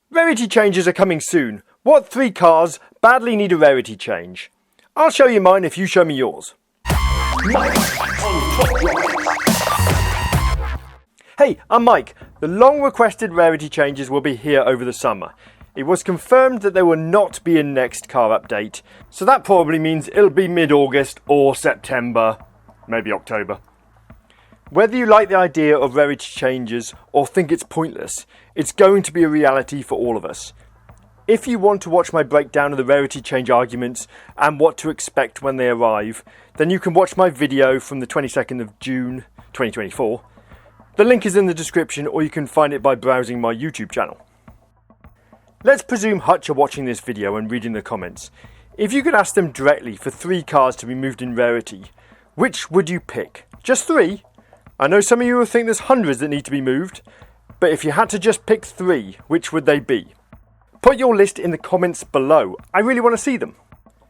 Rarity changes are coming soon. What 3 cars badly need a rarity change? I'll show you mine if you show me yours. Hey, I'm Mike. The long requested rarity changes will be here over the summer. It was confirmed that they will not be in next car update, so that probably means it'll be mid-August or September, maybe October. Whether you like the idea of rarity changes or think it's pointless, it's going to be a reality for all of us. If you want to watch my breakdown of the rarity change arguments and what to expect when they arrive, then you can watch my video from the 22nd of June 2024. The link is in the description, or you can find it by browsing my YouTube channel. Let's presume Hutch are watching this video and reading the comments. If you could ask them directly for 3 cars to be moved in rarity, which would you pick? Just 3? I know some of you will think there's hundreds that need to be moved, but if you had to just pick 3, which would they be? Put your list in the comments below. I really want to see them.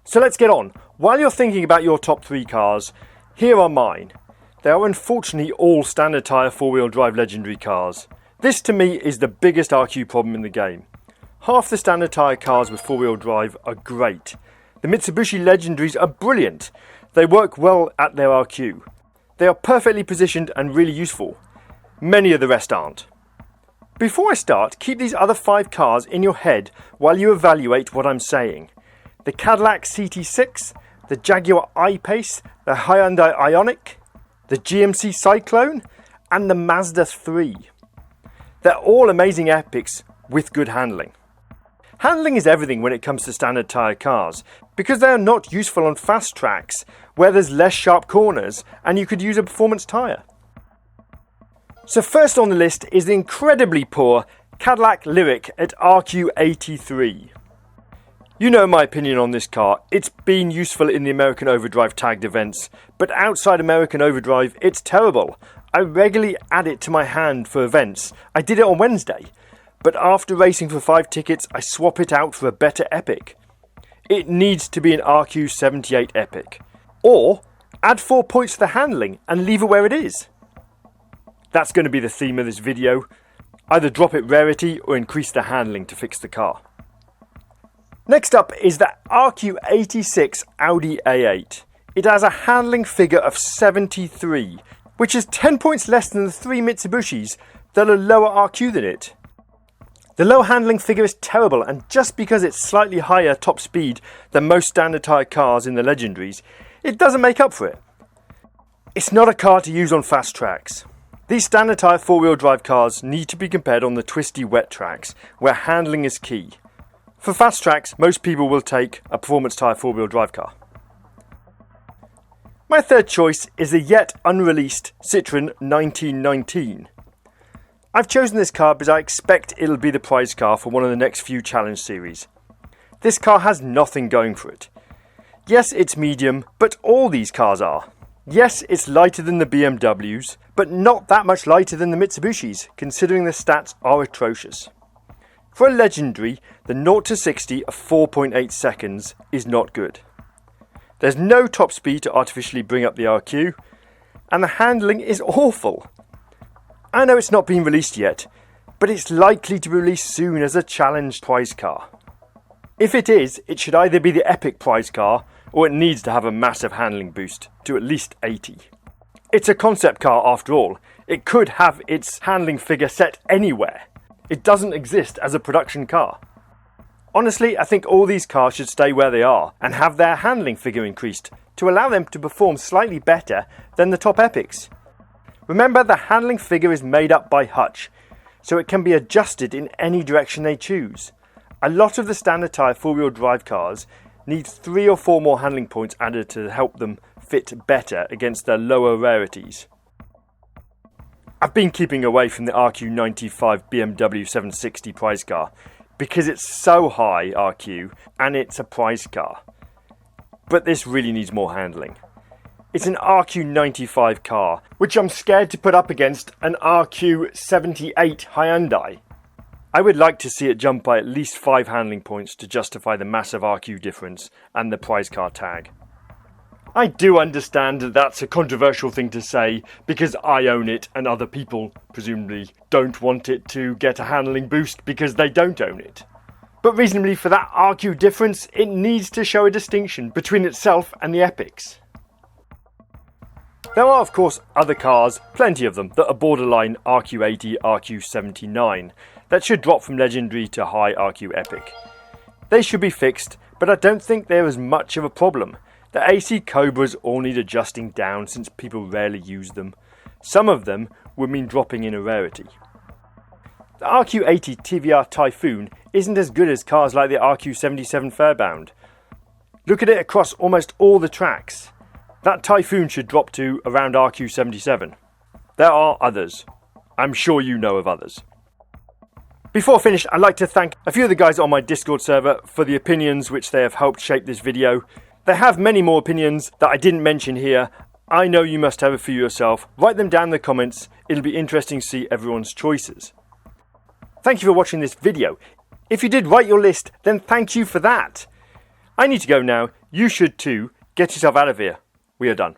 So let's get on. While you're thinking about your top 3 cars, here are mine. They are unfortunately all standard tyre 4-wheel drive legendary cars. This to me is the biggest RQ problem in the game. Half the standard tyre cars with 4-wheel drive are great. The Mitsubishi Legendaries are brilliant. They work well at their RQ. They are perfectly positioned and really useful. Many of the rest aren't. Before I start, keep these other 5 cars in your head while you evaluate what I'm saying. The Cadillac CT6, the Jaguar I-Pace, the Hyundai Ioniq, the GMC Cyclone, and the Mazda 3. They're all amazing epics with good handling. Handling is everything when it comes to standard tyre cars, because they are not useful on fast tracks where there's less sharp corners and you could use a performance tyre. So first on the list is the incredibly poor Cadillac Lyriq at RQ83. You know my opinion on this car. It's been useful in the American Overdrive tagged events, but outside American Overdrive it's terrible. I regularly add it to my hand for events. I did it on Wednesday, but after racing for 5 tickets I swap it out for a better epic. It needs to be an RQ78 epic. Or add 4 points to the handling and leave it where it is. That's going to be the theme of this video. Either drop it rarity or increase the handling to fix the car. Next up is the RQ86 Audi A8. It has a handling figure of 73, which is 10 points less than the 3 Mitsubishis that are lower RQ than it. The low handling figure is terrible, and just because it's slightly higher top speed than most standard tyre cars in the Legendaries, it doesn't make up for it. It's not a car to use on fast tracks. These standard tyre 4-wheel drive cars need to be compared on the twisty wet tracks, where handling is key. For fast tracks, most people will take a performance tyre 4-wheel drive car. My third choice is the yet unreleased Citroen 1919. I've chosen this car because I expect it'll be the prize car for one of the next few challenge series. This car has nothing going for it. Yes, it's medium, but all these cars are. Yes, it's lighter than the BMWs, but not that much lighter than the Mitsubishis, considering the stats are atrocious. For a Legendary, the 0 to 60 of 4.8 seconds is not good. There's no top speed to artificially bring up the RQ, and the handling is awful. I know it's not been released yet, but it's likely to be released soon as a challenge prize car. If it is, it should either be the epic prize car, or it needs to have a massive handling boost to at least 80. It's a concept car after all. It could have its handling figure set anywhere. It doesn't exist as a production car. Honestly, I think all these cars should stay where they are and have their handling figure increased to allow them to perform slightly better than the top epics. Remember, the handling figure is made up by Hutch, so it can be adjusted in any direction they choose. A lot of the standard tyre 4-wheel drive cars need 3 or 4 more handling points added to help them fit better against their lower rarities. I've been keeping away from the RQ95 BMW 760 prize car because it's so high RQ and it's a prize car. But this really needs more handling. It's an RQ95 car, which I'm scared to put up against an RQ78 Hyundai. I would like to see it jump by at least 5 handling points to justify the massive RQ difference and the prize car tag. I do understand that that's a controversial thing to say because I own it and other people, presumably, don't want it to get a handling boost because they don't own it. But reasonably, for that RQ difference, it needs to show a distinction between itself and the Epics. There are of course other cars, plenty of them, that are borderline RQ80, RQ79, that should drop from legendary to high RQ Epic. They should be fixed, but I don't think they're as much of a problem. The AC Cobras all need adjusting down since people rarely use them. Some of them would mean dropping in a rarity. The RQ80 TVR Typhoon isn't as good as cars like the RQ77 Fairbound. Look at it across almost all the tracks. That Typhoon should drop to around RQ77. There are others. I'm sure you know of others. Before I finish, I'd like to thank a few of the guys on my Discord server for the opinions which they have helped shape this video. They have many more opinions that I didn't mention here. I know you must have a few yourself. Write them down in the comments. It'll be interesting to see everyone's choices. Thank you for watching this video. If you did write your list, then thank you for that. I need to go now. You should too. Get yourself out of here. We are done.